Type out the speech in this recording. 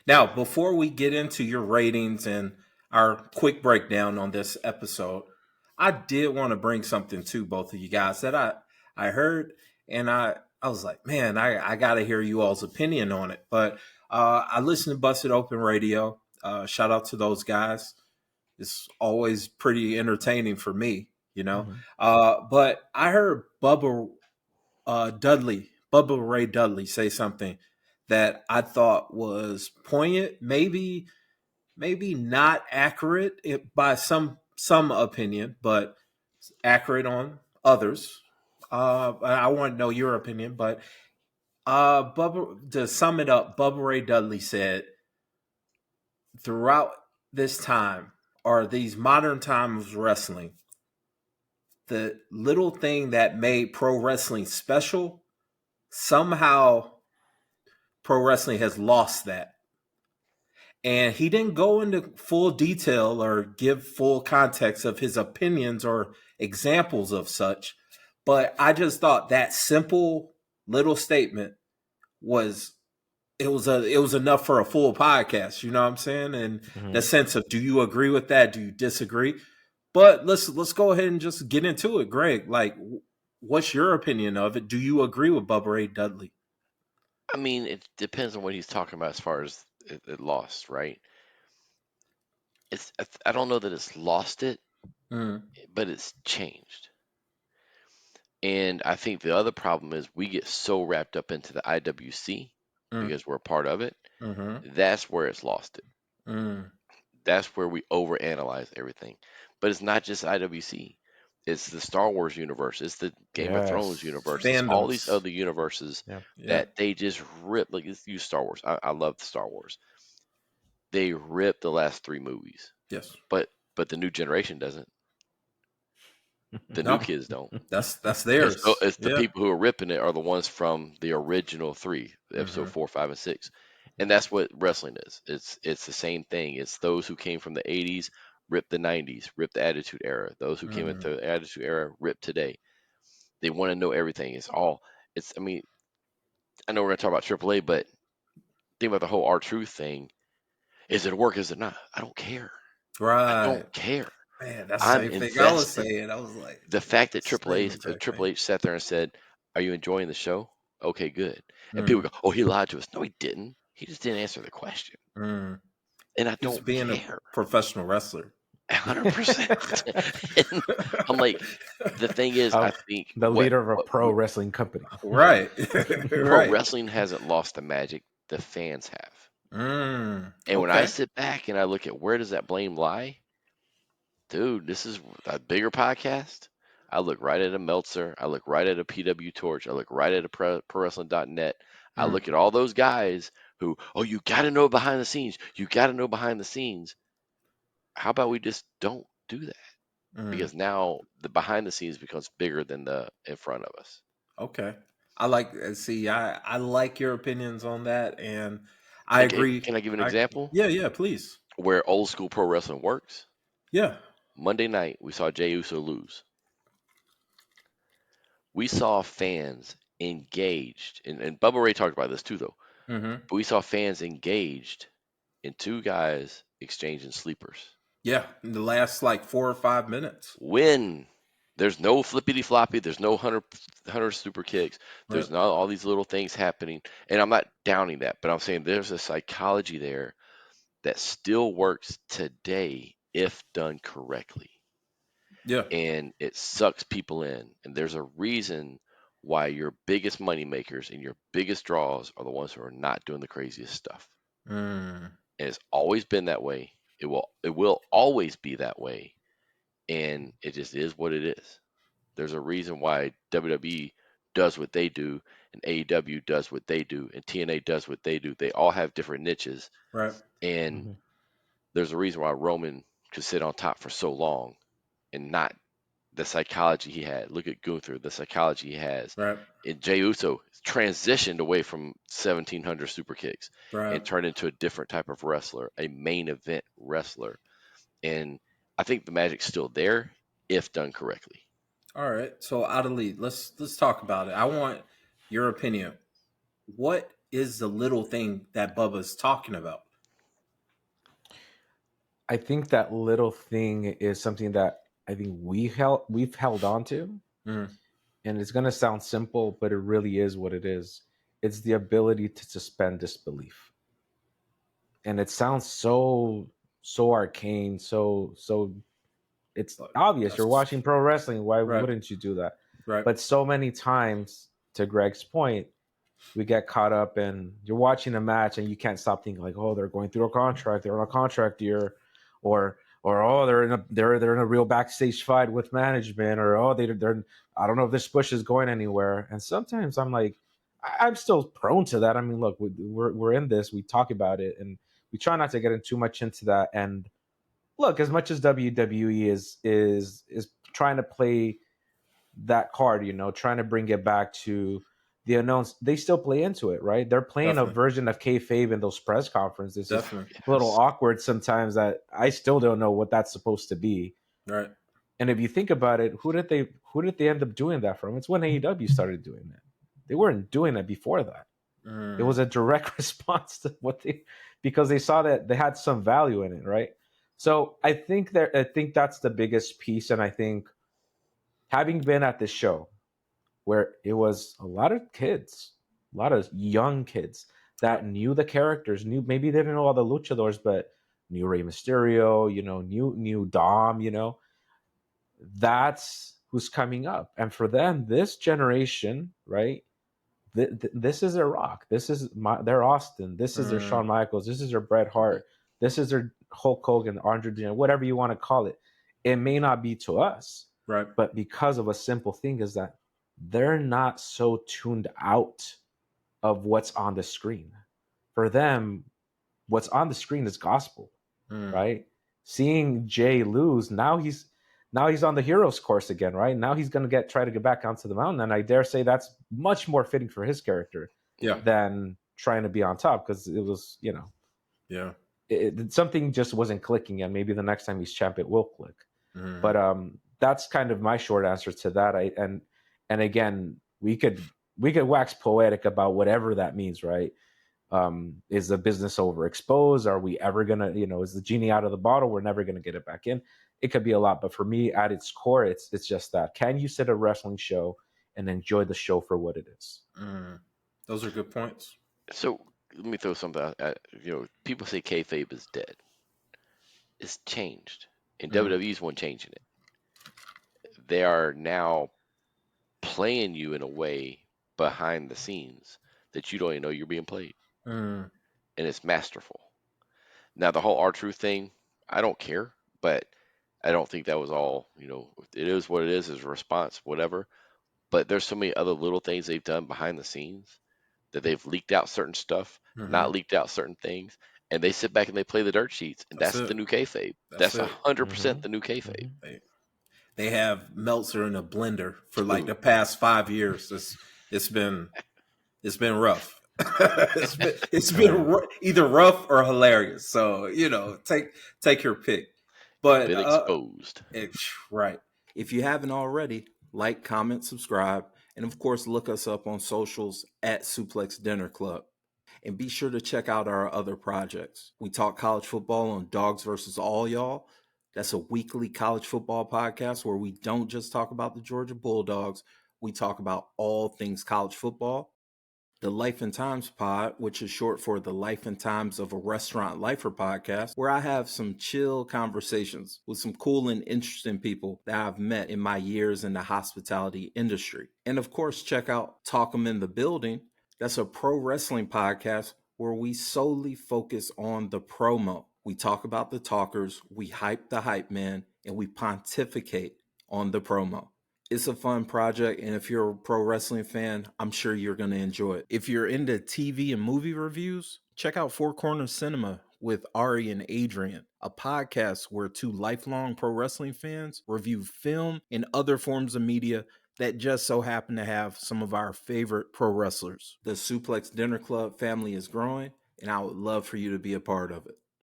Now, before we get into your ratings and our quick breakdown on this episode, I did want to bring something to both of you guys that I heard, and I was like, man, I got to hear you all's opinion on it. But I listened to Busted Open Radio. Shout out to those guys. It's always pretty entertaining for me, you know. Mhm. But I heard Bubba Ray Dudley say something that I thought was poignant, maybe not accurate by some opinion, but accurate on others. I want to know your opinion, but Bubba, to sum it up, Bubba Ray Dudley said throughout this time or these modern times of wrestling, the little thing that made pro wrestling special, somehow pro wrestling has lost that. And he didn't go into full detail or give full context of his opinions or examples of such. But I just thought that simple little statement was it was enough for a full podcast, you know what I'm saying? And the sense of, do you agree with that? Do you disagree? But let's go ahead and just get into it, Greg. Like, what's your opinion of it? Do you agree with Bubba Ray Dudley? I mean, it depends on what he's talking about as far as it lost, right? I don't know that it's lost it, but it's changed. And I think the other problem is we get so wrapped up into the IWC because we're a part of it. That's where it's lost it. That's where we overanalyze everything. But it's not just IWC. It's the Star Wars universe. It's the Game of Thrones universe. It's all these other universes that they just rip. Like, let's use Star Wars. I love the Star Wars. They rip the last 3 movies. Yes. But the new generation doesn't. The new kids don't. That's theirs. It's the people who are ripping it are the ones from the original 3, episode 4, 5, and 6. And that's what wrestling is. It's the same thing. It's those who came from the 80s, ripped the 90s, ripped the Attitude Era. Those who came into the Attitude Era, ripped today. They want to know everything. I mean, I know we're going to talk about AAA, but think about the whole R-Truth thing. Is it a work? Is it not? I don't care. Right. I don't care. Man, that's the same thing I was saying. I was like, the fact that Triple H sat there and said, "Are you enjoying the show? Okay, good." And people go, "Oh, he lied to us." No, he didn't. He just didn't answer the question. And I don't being care. A professional wrestler. 100%. I'm like, the thing is, I think the leader of a pro wrestling company. Right. Pro wrestling hasn't lost the magic. The fans have. And when I sit back and I look at where does that blame lie, dude, this is a bigger podcast. I look right at a Meltzer. I look right at a PW Torch. I look right at a ProWrestling.net. I look at all those guys who, oh, you got to know behind the scenes. You got to know behind the scenes. How about we just don't do that? Because now the behind the scenes becomes bigger than the in front of us. Okay. I like your opinions on that, and I agree. Can I give an example? Yeah, please. Where old school pro wrestling works? Yeah. Monday night, we saw Jey Uso lose. We saw fans engaged, and Bubba Ray talked about this too, though. But we saw fans engaged in 2 guys exchanging sleepers. Yeah, in the last like 4 or 5 minutes. When there's no flippity floppy, there's no 100 super kicks, there's not all these little things happening. And I'm not downing that, but I'm saying there's a psychology there that still works today if done correctly. Yeah. And it sucks people in. And there's a reason why your biggest money makers and your biggest draws are the ones who are not doing the craziest stuff. And it's always been that way. It will always be that way. And it just is what it is. There's a reason why WWE does what they do, and AEW does what they do, and TNA does what they do. They all have different niches. Right. And there's a reason why Roman could sit on top for so long and not the psychology he had. Look at Gunther, the psychology he has. Right. And Jey Uso transitioned away from 1700 super kicks and turned into a different type of wrestler, a main event wrestler. And I think the magic's still there if done correctly. All right. So Adelie, let's talk about it. I want your opinion. What is the little thing that Bubba's talking about? I think that little thing is something that I think we've held on to. Mm. And it's going to sound simple, but it really is what it is. It's the ability to suspend disbelief. And it sounds so arcane, so it's obvious. You're watching pro wrestling. Why wouldn't you do that? Right. But so many times, to Greg's point, we get caught up in you're watching a match and you can't stop thinking like, oh, they're going through a contract, they're on a contract year, or oh, they're in a real backstage fight with management, or oh, they're I don't know if this push is going anywhere. And sometimes I'm like, I'm still prone to that. I mean, look, we're in this, we talk about it, and we try not to get in too much into that. And look, as much as WWE is trying to play that card, trying to bring it back to the unknowns, they still play into it, right? They're playing a version of kayfabe in those press conferences. It's a little awkward sometimes that I still don't know what that's supposed to be. Right. And if you think about it, who did they end up doing that from? It's when AEW started doing that. They weren't doing it before that. It was a direct response to because they saw that they had some value in it, right? So I think that's the biggest piece. And I think having been at this show where it was a lot of kids, a lot of young kids that knew the characters, maybe they didn't know all the luchadors, but knew Rey Mysterio, knew Dom, that's who's coming up. And for them, this generation, right? This is their Rock. This is their Austin. This is their Shawn Michaels. This is their Bret Hart. This is their Hulk Hogan, Andre, whatever you want to call it. It may not be to us, right? But because of a simple thing is that they're not so tuned out of what's on the screen. For them, what's on the screen is gospel, right? Seeing Jay lose, now he's on the hero's course again, right? Now he's going to try to get back onto the mountain, and I dare say that's much more fitting for his character than trying to be on top, because it was, something just wasn't clicking, and maybe the next time he's champ, it will click. But that's kind of my short answer to that. And again, we could wax poetic about whatever that means, right? Is the business overexposed? Are we ever gonna, is the genie out of the bottle? We're never gonna get it back in. It could be a lot, but for me, at its core, it's just that. Can you sit a wrestling show and enjoy the show for what it is? Those are good points. So let me throw something out. People say kayfabe is dead. It's changed, and WWE's one changing it. They are now playing you in a way behind the scenes that you don't even know you're being played. And it's masterful. Now, the whole R-Truth thing, I don't care, but I don't think that was all, it is what it is a response, whatever. But there's so many other little things they've done behind the scenes that they've leaked out certain stuff, not leaked out certain things, and they sit back and they play the dirt sheets, and that's the new kayfabe. That's 100% the new kayfabe. They have Meltzer in a blender for like the past 5 years. It's been rough. it's been either rough or hilarious. So take your pick. But been exposed. Right. If you haven't already, like, comment, subscribe, and of course look us up on socials at Suplex Dinner Club. And be sure to check out our other projects. We talk college football on Dogs versus All Y'all. That's a weekly college football podcast where we don't just talk about the Georgia Bulldogs. We talk about all things college football. The Life and Times Pod, which is short for the Life and Times of a Restaurant Lifer podcast, where I have some chill conversations with some cool and interesting people that I've met in my years in the hospitality industry. And of course, check out Talk 'em in the Building. That's a pro wrestling podcast where we solely focus on the promo. We talk about the talkers, we hype the hype man, and we pontificate on the promo. It's a fun project, and if you're a pro wrestling fan, I'm sure you're going to enjoy it. If you're into TV and movie reviews, check out Four Corners Cinema with Ari and Adrian, a podcast where two lifelong pro wrestling fans review film and other forms of media that just so happen to have some of our favorite pro wrestlers. The Suplex Dinner Club family is growing, and I would love for you to be a part of it.